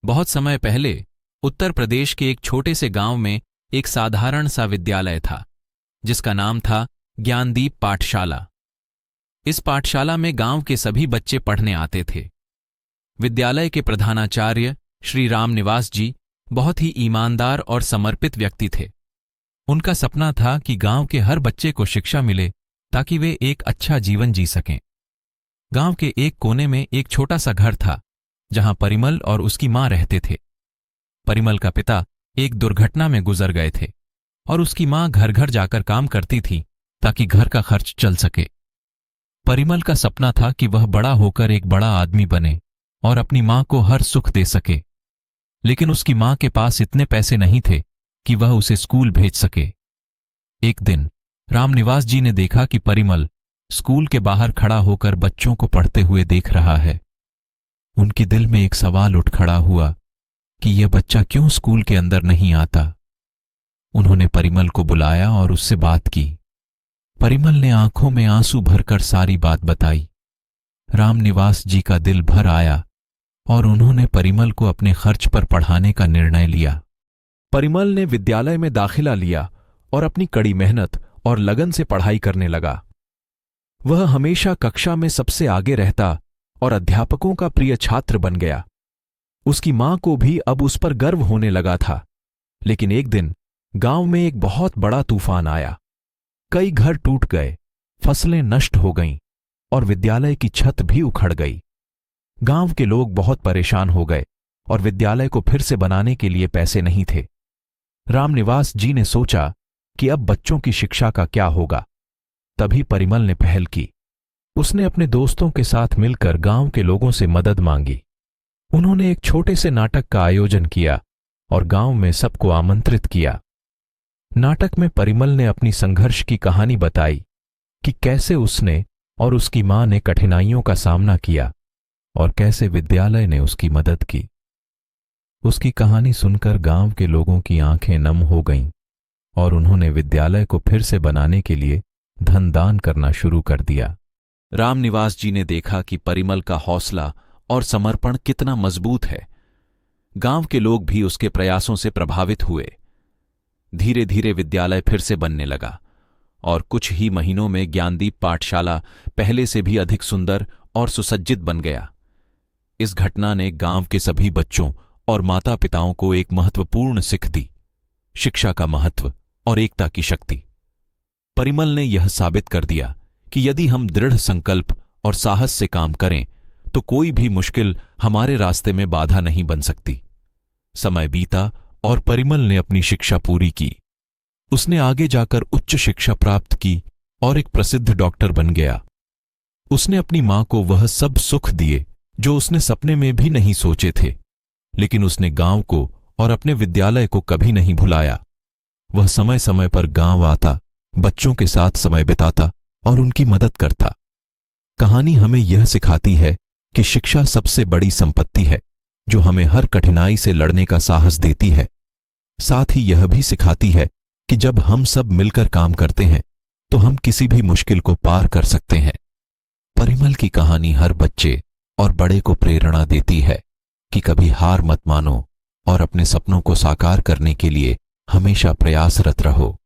बहुत समय पहले उत्तर प्रदेश के एक छोटे से गांव में एक साधारण सा विद्यालय था जिसका नाम था ज्ञानदीप पाठशाला। इस पाठशाला में गांव के सभी बच्चे पढ़ने आते थे। विद्यालय के प्रधानाचार्य श्री रामनिवास जी बहुत ही ईमानदार और समर्पित व्यक्ति थे। उनका सपना था कि गांव के हर बच्चे को शिक्षा मिले ताकि वे एक अच्छा जीवन जी सकें। गांव के एक कोने में एक छोटा सा घर था जहां परिमल और उसकी मां रहते थे। परिमल का पिता एक दुर्घटना में गुजर गए थे और उसकी मां घर घर जाकर काम करती थी ताकि घर का खर्च चल सके। परिमल का सपना था कि वह बड़ा होकर एक बड़ा आदमी बने और अपनी मां को हर सुख दे सके, लेकिन उसकी मां के पास इतने पैसे नहीं थे कि वह उसे स्कूल भेज सके। एक दिन रामनिवास जी ने देखा कि परिमल स्कूल के बाहर खड़ा होकर बच्चों को पढ़ते हुए देख रहा है। उनके दिल में एक सवाल उठ खड़ा हुआ कि यह बच्चा क्यों स्कूल के अंदर नहीं आता। उन्होंने परिमल को बुलाया और उससे बात की। परिमल ने आंखों में आंसू भरकर सारी बात बताई। रामनिवास जी का दिल भर आया और उन्होंने परिमल को अपने खर्च पर पढ़ाने का निर्णय लिया। परिमल ने विद्यालय में दाखिला लिया और अपनी कड़ी मेहनत और लगन से पढ़ाई करने लगा। वह हमेशा कक्षा में सबसे आगे रहता और अध्यापकों का प्रिय छात्र बन गया। उसकी मां को भी अब उस पर गर्व होने लगा था। लेकिन एक दिन गांव में एक बहुत बड़ा तूफान आया। कई घर टूट गए, फसलें नष्ट हो गईं और विद्यालय की छत भी उखड़ गई। गांव के लोग बहुत परेशान हो गए और विद्यालय को फिर से बनाने के लिए पैसे नहीं थे। रामनिवास जी ने सोचा कि अब बच्चों की शिक्षा का क्या होगा। तभी परिमल ने पहल की। उसने अपने दोस्तों के साथ मिलकर गांव के लोगों से मदद मांगी। उन्होंने एक छोटे से नाटक का आयोजन किया और गांव में सबको आमंत्रित किया। नाटक में परिमल ने अपनी संघर्ष की कहानी बताई कि कैसे उसने और उसकी मां ने कठिनाइयों का सामना किया और कैसे विद्यालय ने उसकी मदद की। उसकी कहानी सुनकर गांव के लोगों की आंखें नम हो गईं और उन्होंने विद्यालय को फिर से बनाने के लिए धन दान करना शुरू कर दिया। रामनिवास जी ने देखा कि परिमल का हौसला और समर्पण कितना मजबूत है। गांव के लोग भी उसके प्रयासों से प्रभावित हुए। धीरे धीरे विद्यालय फिर से बनने लगा और कुछ ही महीनों में ज्ञानदीप पाठशाला पहले से भी अधिक सुंदर और सुसज्जित बन गया। इस घटना ने गांव के सभी बच्चों और माता पिताओं को एक महत्वपूर्ण सीख दी, शिक्षा का महत्व और एकता की शक्ति। परिमल ने यह साबित कर दिया कि यदि हम दृढ़ संकल्प और साहस से काम करें तो कोई भी मुश्किल हमारे रास्ते में बाधा नहीं बन सकती। समय बीता और परिमल ने अपनी शिक्षा पूरी की। उसने आगे जाकर उच्च शिक्षा प्राप्त की और एक प्रसिद्ध डॉक्टर बन गया। उसने अपनी मां को वह सब सुख दिए जो उसने सपने में भी नहीं सोचे थे, लेकिन उसने गांव को और अपने विद्यालय को कभी नहीं भुलाया। वह समय समय पर गांव आता, बच्चों के साथ समय बिताता और उनकी मदद करता। कहानी हमें यह सिखाती है कि शिक्षा सबसे बड़ी संपत्ति है जो हमें हर कठिनाई से लड़ने का साहस देती है। साथ ही यह भी सिखाती है कि जब हम सब मिलकर काम करते हैं तो हम किसी भी मुश्किल को पार कर सकते हैं। परिमल की कहानी हर बच्चे और बड़े को प्रेरणा देती है कि कभी हार मत मानो और अपने सपनों को साकार करने के लिए हमेशा प्रयासरत रहो।